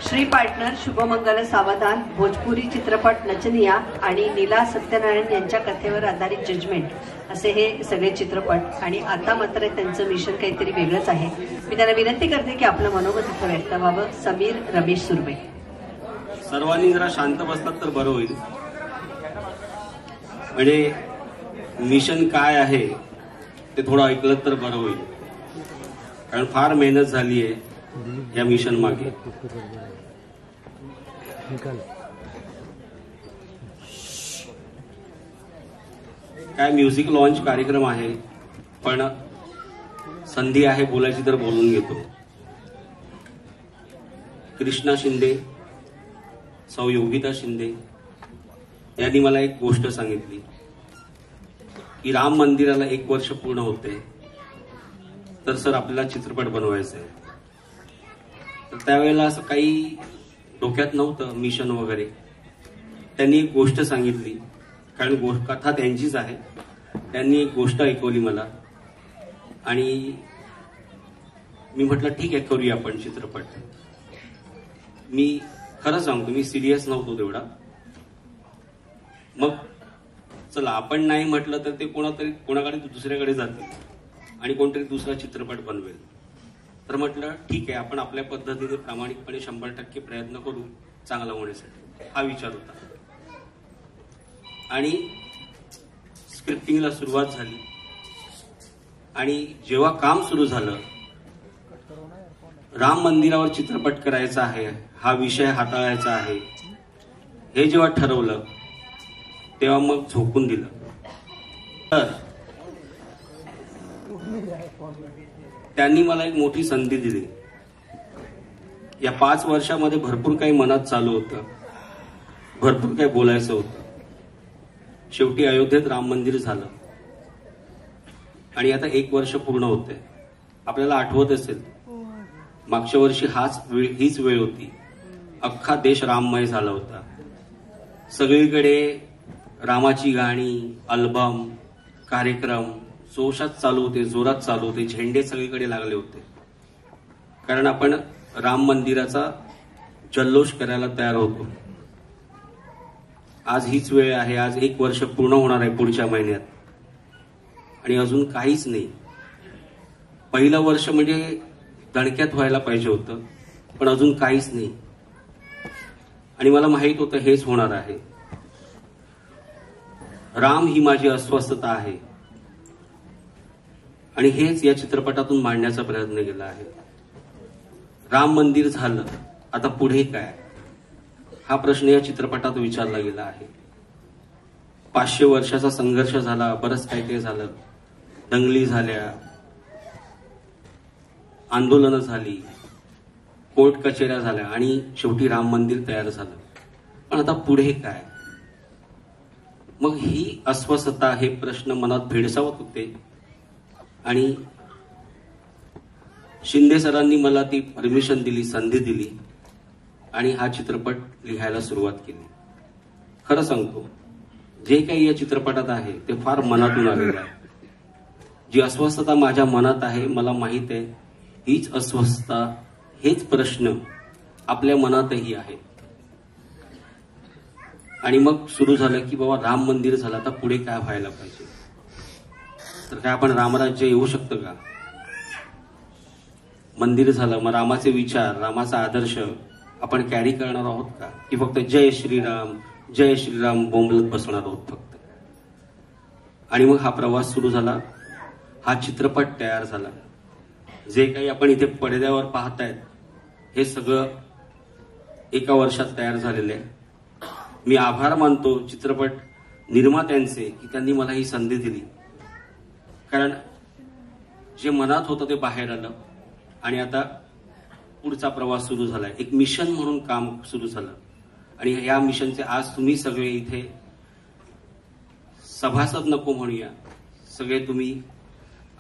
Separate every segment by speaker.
Speaker 1: Shri partner Shubhmangal सावधान भोजपुरी चित्रपट नचनिया आणि नीला सत्यनारायण यांच्या कथेवर आधारित जजमेंट असे हे सगळे चित्रपट आणि आता मात्र त्यांचं मिशन काहीतरी वेगळंच आहे। मी त्यांना विनंती करते की आपलं मनोगत इथं व्यक्त व्हावं। समीर रमेश सुरवे।
Speaker 2: सर्वांनी जरा शांत बसलात तर बरं होईल। म्हणजे मिशन काय आहे ते थोडं ऐकलं तर बरं होईल, कारण फार मेहनत झाली आहे या मिशन मागे। काय म्युझिक लॉन्च कार्यक्रम आहे, पण संधी आहे बोलायची तर बोलून घेतो। कृष्णा शिंदे, सौ योगिता शिंदे यांनी मला एक गोष्ट सांगितली की राम मंदिराला 1 वर्ष पूर्ण होते, तर सर आपल्याला चित्रपट बनवायचा आहे। तर त्यावेळेला असं काही डोक्यात नव्हतं मिशन वगैरे। त्यांनी एक गोष्ट सांगितली, कारण कथा त्यांचीच आहे। त्यांनी एक गोष्ट ऐकवली मला आणि मी म्हटलं ठीक आहे करूया आपण चित्रपट। मी खरं सांगतो मी सिरियस नव्हतो तेवढा। मग चला आपण नाही म्हटलं तर ते कोणाकडे दुसऱ्याकडे जातील आणि कोणतरी दुसरा चित्रपट बनवेल। तर म्हटलं ठीक आहे आपण आपल्या पद्धतीने प्रामाणिकपणे 100% प्रयत्न करू चांगला होण्यासाठी, हा विचार होता। आणि स्क्रिप्टिंगला सुरुवात झाली आणि जेव्हा काम सुरू झालं, राम मंदिरावर चित्रपट करायचा आहे, हा विषय हाताळायचा आहे, हे जेव्हा ठरवलं तेव्हा मग झोकून दिलं। तर त्यांनी मला एक मोठी संधी दिली। या 5 वर्षामध्ये भरपूर काही मनात चालू होतं, भरपूर काही बोलायचं होतं। शेवटी अयोध्येत राम मंदिर झालं आणि आता 1 वर्ष पूर्ण होते। आपल्याला आठवत असेल मागच्या वर्षी हीच वेळ होती, अख्खा देश राममय झाला होता। सगळीकडे रामाची गाणी, अल्बम, कार्यक्रम जोशात चालू होते, जोरात चालू होते, झेंडे सगळीकडे लागले होते, कारण आपण राम मंदिराचा जल्लोष करायला तयार होतो। आज हीच वेळ आहे, आज 1 वर्ष पूर्ण होणार आहे पुढच्या महिन्यात आणि अजून काहीच नाही। पहिलं वर्ष म्हणजे दणक्यात व्हायला पाहिजे होतं, पण अजून काहीच नाही आणि मला माहित होतं हेच होणार आहे। राम ही माझी अस्वस्थता आहे आणि हेच या चित्रपटातून मांडण्याचा प्रयत्न केला आहे। राम मंदिर झालं, आता पुढे काय, हा प्रश्न या चित्रपटात विचारला गेला आहे। 500 वर्षाचा संघर्ष झाला, बरंच काही काही झालं, दंगली झाल्या, आंदोलनं झाली, कोर्ट कचेऱ्या झाल्या आणि शेवटी राम मंदिर तयार झालं, पण आता पुढे काय? मग ही अस्वस्थता, हे प्रश्न मनात भेडसावत होते आणि शिंदे सरांनी मला ती परमिशन दिली, संधी दिली आणि हा चित्रपट लिहायला सुरुवात केली। खरं सांगतो जे काही या चित्रपटात आहे ते फार मनातून आलेलं आहे। जी अस्वस्थता माझ्या मनात आहे, मला माहित आहे हीच अस्वस्थता, हेच प्रश्न आपल्या मनातही आहेत। आणि मग सुरू झालं की बाबा राम मंदिर झालं, आता पुढे काय व्हायला पाहिजे? तर काय आपण रामराज्य येऊ शकतं का? मंदिर झालं, मग रामाचे विचार, रामाचा आदर्श आपण कॅरी करणार आहोत का, की फक्त जय श्रीराम बोंबलत बसणार आहोत फक्त? आणि मग हा प्रवास सुरू झाला, हा चित्रपट तयार झाला। जे काही आपण इथे पडद्यावर पाहतायत हे सगळं 1 वर्षात तयार झालेलं आहे। मी आभार मानतो चित्रपट निर्मात्यांचे की त्यांनी मला ही संधी दिली, कारण जे मनात होतं ते बाहेर आलं आणि आता पुढचा प्रवास सुरू झालाय। एक मिशन म्हणून काम सुरू झालं आणि या मिशनचे आज तुम्ही सगळे इथे सभासद नको म्हणूया, सगळे तुम्ही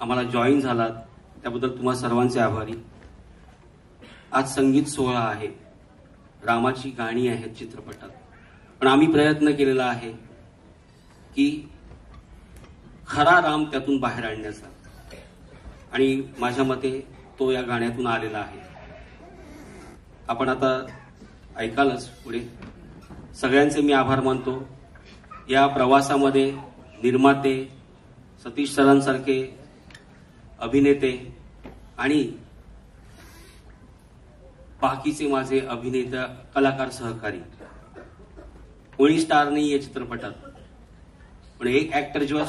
Speaker 2: आम्हाला जॉईन झालात, त्याबद्दल तुम्हा सर्वांचे आभारी। आज संगीत सोहळा आहे, रामाची गाणी आहेत चित्रपटात, पण आम्ही प्रयत्न केलेला आहे की खरा राम त्यातून बाहेर आणण्याचा आणि माझ्या मते तो या गाण्यातून आलेला आहे। आपण आता ऐकालच पुढे. सगळ्यांचे मी आभार मानतो. या प्रवासामध्ये निर्माते, सतीश सरांसारखे अभिनेते आणि बाकीचे माझे अभिनेता कलाकार सहकारी. कोणी स्टार नाही या चित्रपटात, पण एक ऍक्टर जेव्हा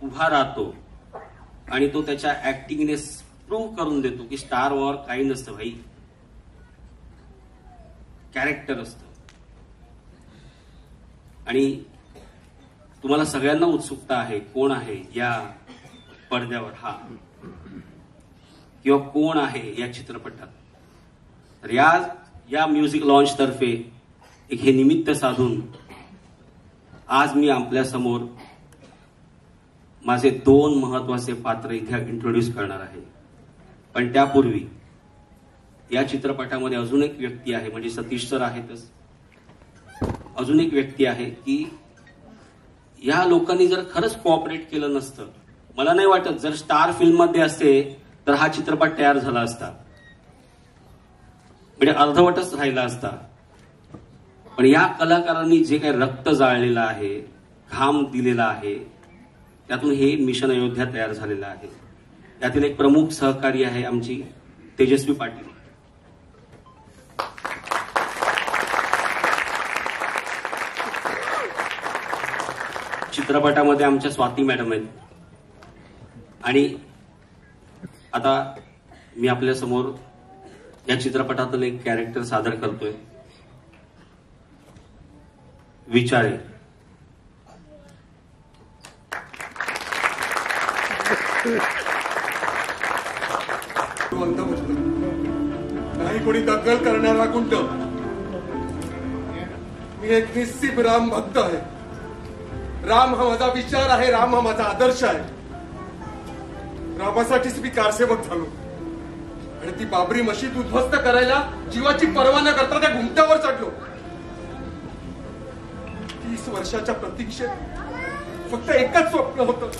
Speaker 2: उभा राहतो आणि तो त्याच्या ऍक्टिंगने प्रूव्ह करून देतो की स्टार वॉर काही नसतं भाई, कॅरेक्टर असतं. आणि तुम्हाला सगळ्यांना उत्सुकता आहे कोण आहे या पडद्यावर हा, किंवा कोण आहे या चित्रपटात. तर या म्युझिक लॉन्च तर्फे एक हे निमित्त साधून आज मी आपल्या समोर माझे 2 महत्वाचे पात्र इथे इंट्रोड्यूस करणार आहे. पण त्यापूर्वी या चित्रपटामध्ये अजून एक व्यक्ती आहे, म्हणजे सतीश सर आहेतच, अजून एक व्यक्ती आहे की या लोकांनी जर खरंच कोऑपरेट केलं नसतं, मला नाही वाटत जर स्टार फिल्म मध्ये असते तर हा चित्रपट तयार झाला असता, म्हणजे अर्धवटच राहिला असता. पण या कलाकारांनी जे काही रक्त जाळलेलं आहे, घाम दिलेला आहे, त्यातून हे मिशन अयोध्या तयार झालेलं आहे. यातील एक प्रमुख सहकारी आहे आमची तेजस्वी पाटील. चित्रपटामध्ये आमच्या स्वाती मॅडम आहेत. आणि आता मी आपल्या समोर या चित्रपटातलं एक कॅरेक्टर सादर करतोय, विचारे.
Speaker 3: नाही कोणी दखल करणारा गुंड. मी एक निस्सीम राम भक्त आहे. राम हा माझा विचार आहे, राम हा माझा आदर्श आहे. रामासाठीच मी कारसेवक झालो आणि ती बाबरी मशीद उद्ध्वस्त करायला जीवाची पर्वा न करता त्या घुमट्यावर चढलो. 30 वर्षाच्या प्रतीक्षेत फक्त एकच स्वप्न होतं,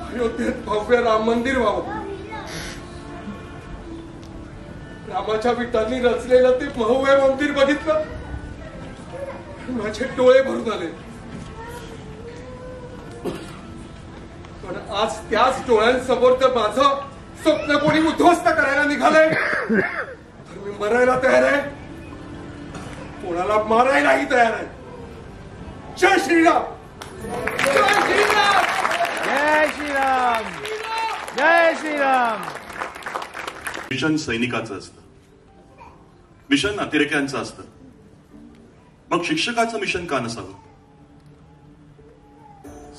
Speaker 3: अयोध्येत भव्य राम मंदिर व्हावं. रामाच्या विटांनी रचलेलं ते भव्य मंदिर बघितलं, माझे डोळे भरून आले. पण आज त्याच डोळ्यांसमोर तर माझं स्वप्न कोणी उद्ध्वस्त करायला निघालंय, तर मी मरायला तयार आहे, कोणाला मारायलाही तयार आहे. जय श्रीराम, जय श्रीराम,
Speaker 4: जय श्रीराम, जय श्रीराम.
Speaker 5: मिशन सैनिकाचं असतं, मिशन अतिरेक्यांचं असतं, मग शिक्षकाचं मिशन का नसावं?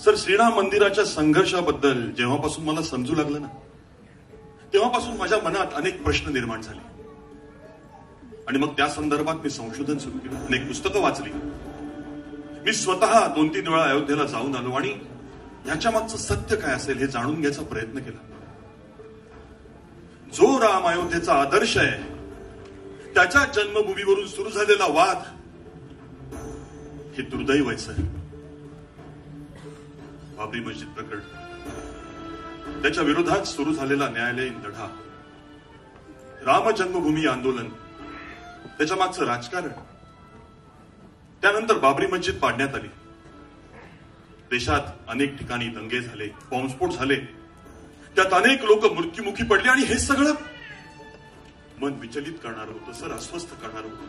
Speaker 5: सर, श्रीराम मंदिराच्या संघर्षाबद्दल जेव्हापासून मला समजू लागलं ना, तेव्हापासून माझ्या मनात अनेक प्रश्न निर्माण झाले. आणि मग त्या संदर्भात मी संशोधन सुरू केलं, अनेक पुस्तकं वाचली. मी स्वतः 2-3 वेळा अयोध्येला जाऊन आलो आणि ह्याच्या मागचं सत्य काय असेल हे जाणून घ्यायचा प्रयत्न केला. जो राम अयोध्येचा आदर्श आहे, त्याच्या जन्मभूमीवरून सुरू झालेला वाद हे दुर्दैवाचं आहे. बाबरी मस्जिद प्रकरण, त्याच्या विरोधात सुरू झालेला न्यायालयीन लढा, राम जन्मभूमी आंदोलन, त्याच्या मागचं राजकारण, त्यानंतर बाबरी मस्जिद पाडण्यात आली. देशात अनेक ठिकाणी दंगे झाले, बॉम्बस्फोट झाले, त्यात अनेक लोक मृत्युमुखी पडले आणि हे सगळं मन विचलित करणार होतं सर, अस्वस्थ करणार होतं.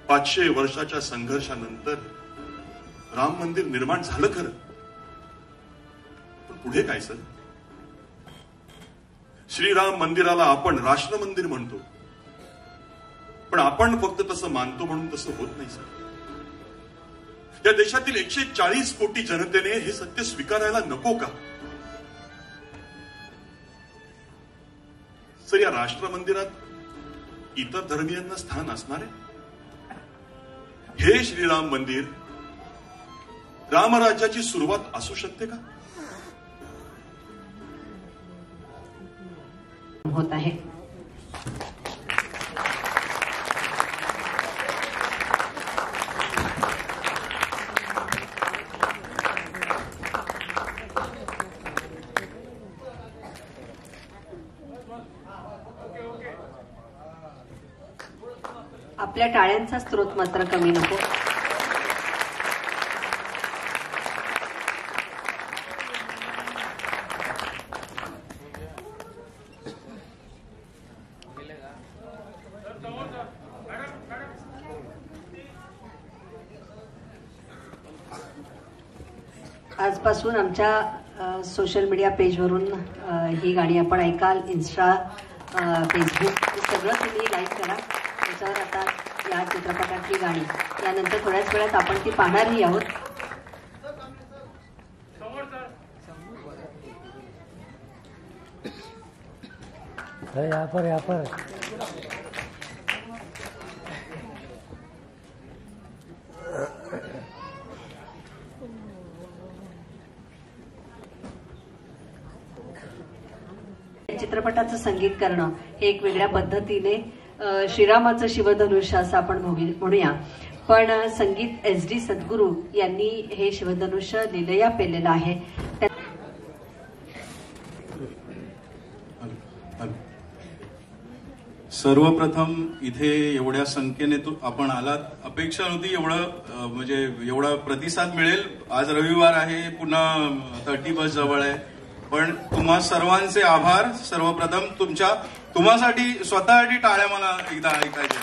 Speaker 5: 500 वर्षाच्या संघर्षानंतर राम मंदिर निर्माण झालं खरं, पण पुढे काय सर? श्रीराम मंदिराला आपण राष्ट्र मंदिर म्हणतो, पण आपण फक्त तसं मानतो म्हणून तसं होत नाही सर. या देशातील 140 कोटी जनतेने हे सत्य स्वीकारायला नको का? सर, या राष्ट्र मंदिरात इतर धर्मीयांना स्थान असणार आहे? हे श्रीराम मंदिर रामराज्याची सुरुवात असू शकते का?
Speaker 1: होत आहे. आपल्या टाळ्यांचा स्रोत मात्र कमी नको. आजपासून आमच्या सोशल मीडिया पेजवरून ही गाणी आपण ऐकाल. इन्स्टा, फेसबुक सगळं तुम्ही लाईक करा. त्याच्यावर आता या चित्रपटातली गाणी यानंतर थोड्याच वेळात आपण ती पाहणारही आहोत.
Speaker 4: यहाँ पर
Speaker 1: चित्रपटाचं संगीत करणं हे एक वेगळ्या पद्धतीने श्रीरामाचं शिवधनुष्य असं आपण म्हणूया. पण संगीत SD सद्गुरू यांनी हे शिवधनुष्य लीलया पेललेलं आहे.
Speaker 6: सर्वप्रथम इथे एवढ्या संख्येने आपण आलात. अपेक्षा नव्हती एवढं म्हणजे एवढा प्रतिसाद मिळेल. आज रविवार आहे, पुन्हा 30 बस जवळ आहे. पण तुम्हा सर्वांचे आभार. सर्वप्रथम तुम्हासाठी स्वतःसाठी टाळ्या मला एकदा ऐकायच्या.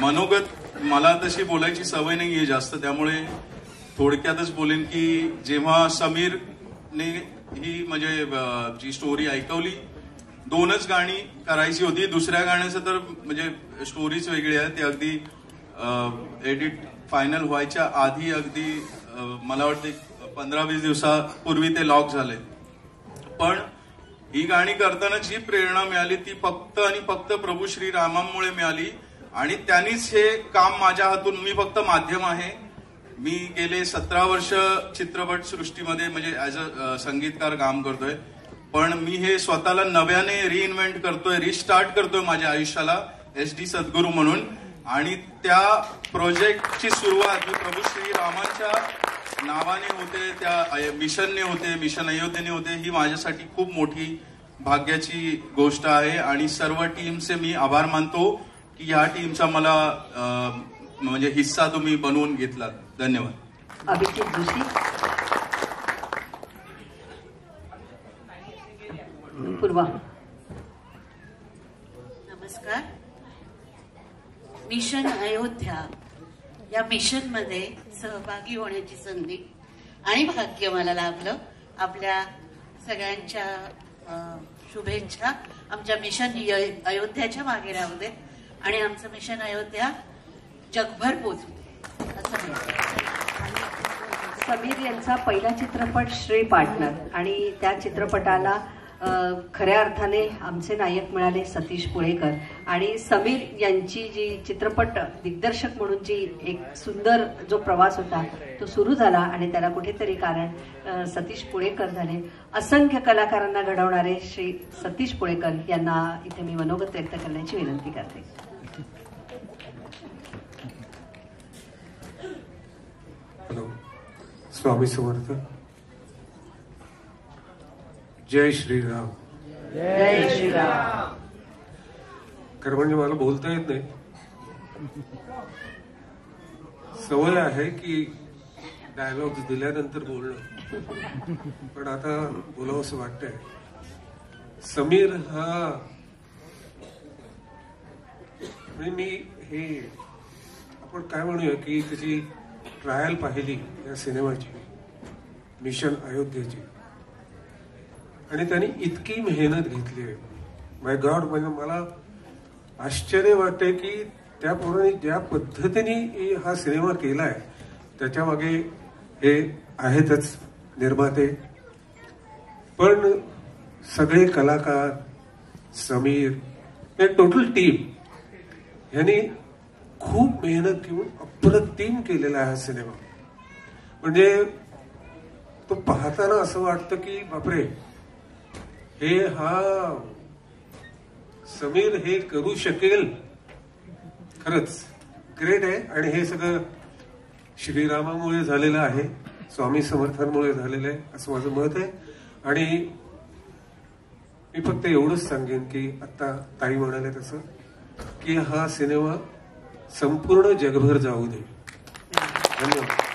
Speaker 6: मनोगत मला तशी बोलायची सवय नाहीये जास्त, त्यामुळे थोडक्यातच बोलेन की जेव्हा समीरने ही म्हणजे जी स्टोरी ऐकवली, 2च गाणी करायची होती. दुसऱ्या गाण्याचं तर म्हणजे स्टोरीच वेगळी आहे. ते अगदी एडिट फायनल व्हायच्या आधी अगदी मला वाटते 15-20 दिवसापूर्वी ते लॉक झाले. पण ही गाणी करताना जी प्रेरणा मिळाली ती फक्त आणि फक्त प्रभू श्रीरामांमुळे मिळाली. आणि त्यांनीच हे काम माझ्या हातून, मी फक्त माध्यम आहे. मी गेले 17 वर्ष चित्रपट सृष्टीमध्ये म्हणजे ऍज अ संगीतकार काम करतोय. पण मी हे स्वतःला नव्याने रिइन्व्हेंट करतोय, रिस्टार्ट करतोय माझ्या आयुष्याला SD सद्गुरू म्हणून. आणि त्या प्रोजेक्टची सुरुवात मी प्रभू श्रीरामांच्या नावाने होते, त्या मिशनने होते, मिशन अयोध्येने होते. ही माझ्यासाठी खूप मोठी भाग्याची गोष्ट आहे. आणि सर्व टीमचे मी आभार मानतो की ह्या टीमचा मला म्हणजे हिस्सा तुम्ही बनवून घेतलात. धन्यवाद.
Speaker 1: अभिजित जोशी. पूर्वा.
Speaker 7: नमस्कार. मिशन अयोध्या या मिशन मध्ये सहभागी होण्याची संधी आणि भाग्य मला लाभलं. आपल्या सगळ्यांच्या शुभेच्छा आमच्या मिशन अयोध्याच्या मागे राहू दे आणि आमचं मिशन अयोध्या जगभर पोचू दे असं म्हणतो.
Speaker 1: समीर यांचा पहिला चित्रपट श्री पार्टनर आणि त्या चित्रपटाला खऱ्या अर्थाने आमचे नायक मिळाले सतीश पुळेकर. आणि समीर यांची जी चित्रपट दिग्दर्शक म्हणून जी एक सुंदर जो प्रवास होता तो सुरू झाला आणि त्याला कुठेतरी कारण सतीश पुळेकर झाले. असंख्य कलाकारांना घडवणारे श्री सतीश पुळेकर यांना इथे मी मनोगत व्यक्त करण्याची विनंती करते.
Speaker 3: हॅलो, स्वामी समर्थ. जय श्रीराम.
Speaker 1: जय श्रीराम.
Speaker 3: खरं म्हणजे मला बोलता येत नाही. सवय आहे की डायलॉग दिल्यानंतर बोलणं, पण आता बोलावं असं वाटतंय. समीर हा मी हे आपण काय म्हणूया की त्याची ट्रायल पाहिली या सिनेमाची, मिशन अयोध्येची, आणि त्यांनी इतकी मेहनत घेतली आहे. माय गॉड, म्हणजे मला आश्चर्य वाटतंय की त्या पोरांनी ज्या पद्धतीने हा सिनेमा केलाय त्याच्या मागे हे आहेतच निर्माते, पण सगळे कलाकार, समीर, एक टोटल टीम यांनी खूप मेहनत घेऊन अप्रतिम केलेला आहे हा सिनेमा. म्हणजे तो पाहताना असं वाटतं की बापरे, हे हा समीर हे करू शकेल. खरंच ग्रेट आहे. आणि हे सगळं श्रीरामामुळे झालेलं आहे, स्वामी समर्थांमुळे झालेलं आहे असं माझं मत आहे. आणि मी फक्त एवढंच सांगेन की आता ताई म्हणाले तसं की हा सिनेमा संपूर्ण जगभर जाऊ दे. धन्यवाद.